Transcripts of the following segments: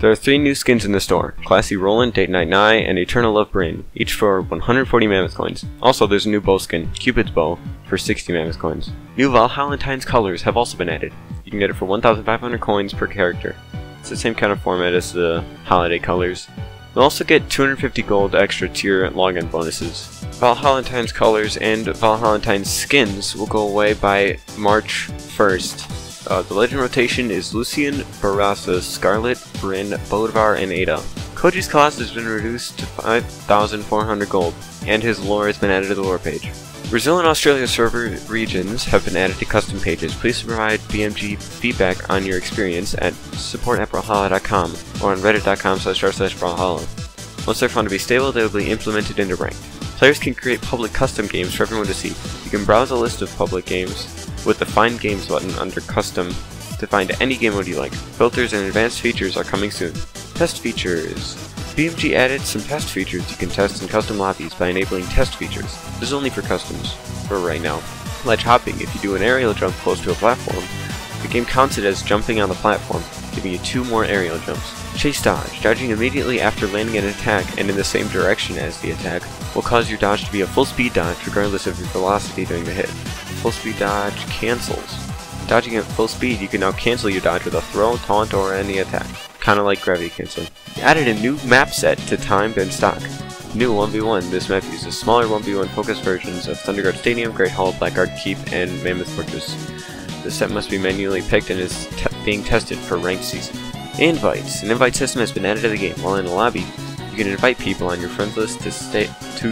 There are 3 new skins in the store: Classy Roland, Date Night Nye, and Eternal Love Brain, each for 140 Mammoth Coins. Also, there's a new bow skin, Cupid's Bow, for 60 Mammoth Coins. New Valentine's colors have also been added. You can get it for 1,500 coins per character. It's the same kind of format as the holiday colors. You'll also get 250 gold extra tier login bonuses. Valentine's colors and Valentine's skins will go away by March 1st. The legend rotation is Lucian, Barasa, Scarlet, Bryn, Bolivar, and Ada. Koji's class has been reduced to 5,400 gold, and his lore has been added to the lore page. Brazil and Australia server regions have been added to custom pages. Please provide BMG feedback on your experience at support@brawlhalla.com or on reddit.com/r/brawlhalla. Once they're found to be stable, they will be implemented into ranked. Players can create public custom games for everyone to see. You can browse a list of public games with the Find Games button under Custom to find any game mode you like. Filters and advanced features are coming soon. Test features. BMG added some test features you can test in custom lobbies by enabling test features. This is only for customs for right now. Ledge hopping. If you do an aerial jump close to a platform, the game counts it as jumping on the platform, giving you 2 more aerial jumps. Chase dodge. Dodging immediately after landing an attack and in the same direction as the attack will cause your dodge to be a full speed dodge regardless of your velocity during the hit. Full speed dodge cancels. Dodging at full speed, you can now cancel your dodge with a throw, taunt, or any attack. Kinda like gravity canceling. They added a new map set to Timed and Stock. New 1v1. This map uses smaller 1v1 focused versions of Thunderguard Stadium, Great Hall, Blackguard Keep, and Mammoth Fortress. The set must be manually picked and is being tested for ranked season. Invites. An invite system has been added to the game. While in a lobby, you can invite people on your friends list to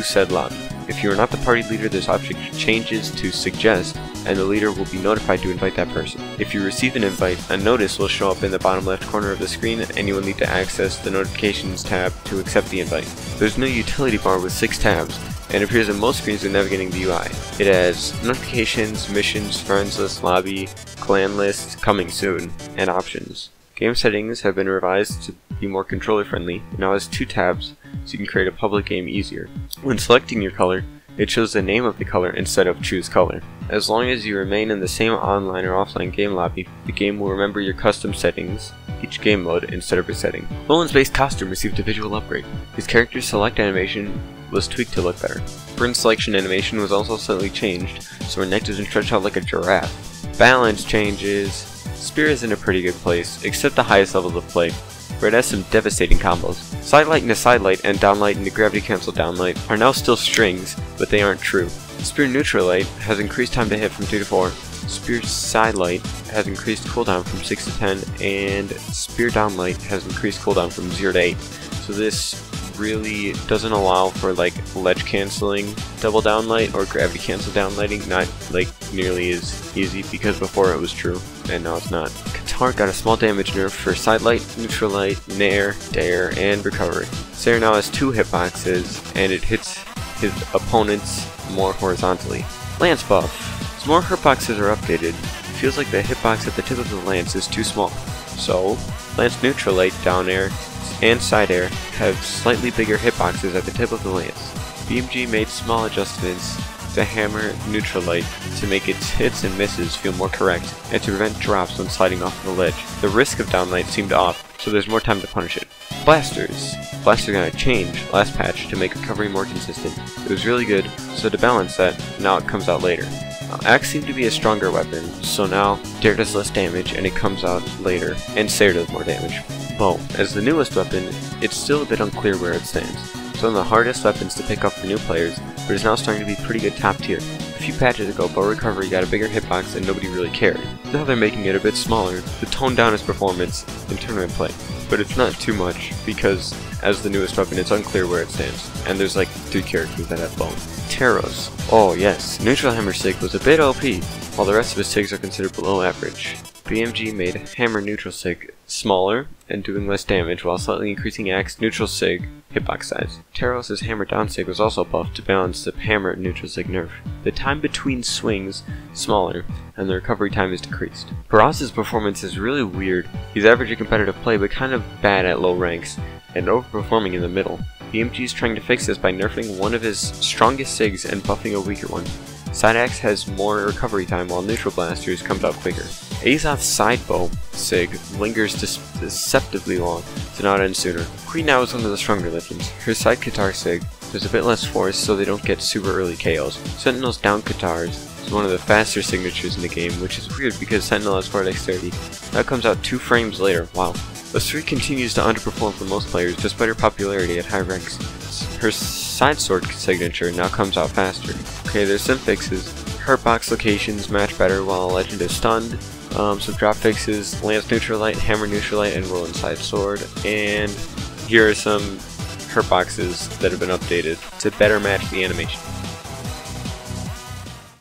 said lobby. If you are not the party leader, this option changes to suggest, and the leader will be notified to invite that person. If you receive an invite, a notice will show up in the bottom left corner of the screen, and you will need to access the Notifications tab to accept the invite. There's no utility bar with 6 tabs, and appears in most screens when navigating the UI. It has Notifications, Missions, Friends List, Lobby, Clan List, Coming Soon, and Options. Game settings have been revised to be more controller friendly. It now has 2 tabs, so you can create a public game easier. When selecting your color, it shows the name of the color instead of choose color. As long as you remain in the same online or offline game lobby, the game will remember your custom settings each game mode instead of resetting. Roland's base costume received a visual upgrade. His character's select animation was tweaked to look better. Bryn's selection animation was also slightly changed, so her neck doesn't stretch out like a giraffe. Balance changes. Spear is in a pretty good place, except the highest levels of play, where it has some devastating combos. Sidelight into sidelight and downlight into gravity cancel downlight are now still strings, but they aren't true. Spear neutral light has increased time to hit from 2 to 4. Spear sidelight has increased cooldown from 6 to 10, and Spear downlight has increased cooldown from 0 to 8. So this really doesn't allow for like ledge canceling double downlight or gravity cancel downlighting, not like nearly as easy, because before it was true and now it's not. Qatar got a small damage nerf for sidelight, neutral light, nair, dare, and recovery. Sayer now has 2 hitboxes and it hits his opponents more horizontally. Lance buff. As more hitboxes are updated, it feels like the hitbox at the tip of the lance is too small. So, Lance neutral light, down air, and side air have slightly bigger hitboxes at the tip of the lance. BMG made small adjustments to hammer neutral light to make its hits and misses feel more correct and to prevent drops when sliding off the ledge. The risk of downlight seemed off, so there's more time to punish it. Blasters. Blasters got a change last patch to make recovery more consistent. It was really good, so to balance that, now it comes out later. Axe seemed to be a stronger weapon, so now Dare does less damage and it comes out later, and Sayer does more damage. Bow. As the newest weapon, it's still a bit unclear where it stands. It's one of the hardest weapons to pick up for new players, but is now starting to be pretty good top tier. A few patches ago, bow recovery got a bigger hitbox and nobody really cared. Now they're making it a bit smaller to tone down its performance in tournament play. But it's not too much, because as the newest weapon, it's unclear where it stands, and there's like 3 characters that have bow. Taros. Oh yes, neutral hammer sig was a bit OP, while the rest of his sigs are considered below average. BMG made hammer neutral sig smaller and doing less damage while slightly increasing axe neutral sig hitbox size. Taros' hammer down sig was also buffed to balance the hammer neutral sig nerf. The time between swings smaller and the recovery time is decreased. Baras's performance is really weird. He's average at competitive play but kind of bad at low ranks and overperforming in the middle. BMG is trying to fix this by nerfing one of his strongest sigs and buffing a weaker one. Side axe has more recovery time while neutral blasters comes out quicker. Azoth's side bow, Sig, lingers deceptively long to not end sooner. Queen now is one of the stronger legends. Her side Katar Sig does a bit less force so they don't get super early KOs. Sentinel's down Katars is one of the faster signatures in the game, which is weird because Sentinel has 4 dexterity. That comes out 2 frames later, wow. But 3 continues to underperform for most players despite her popularity at high ranks. Her side sword signature now comes out faster. Okay, there's some fixes. Hurtbox locations match better while a legend is stunned. Some drop fixes, Lance Neutralite, Hammer Neutralite, and Roll Inside Sword. And here are some hurtboxes that have been updated to better match the animation.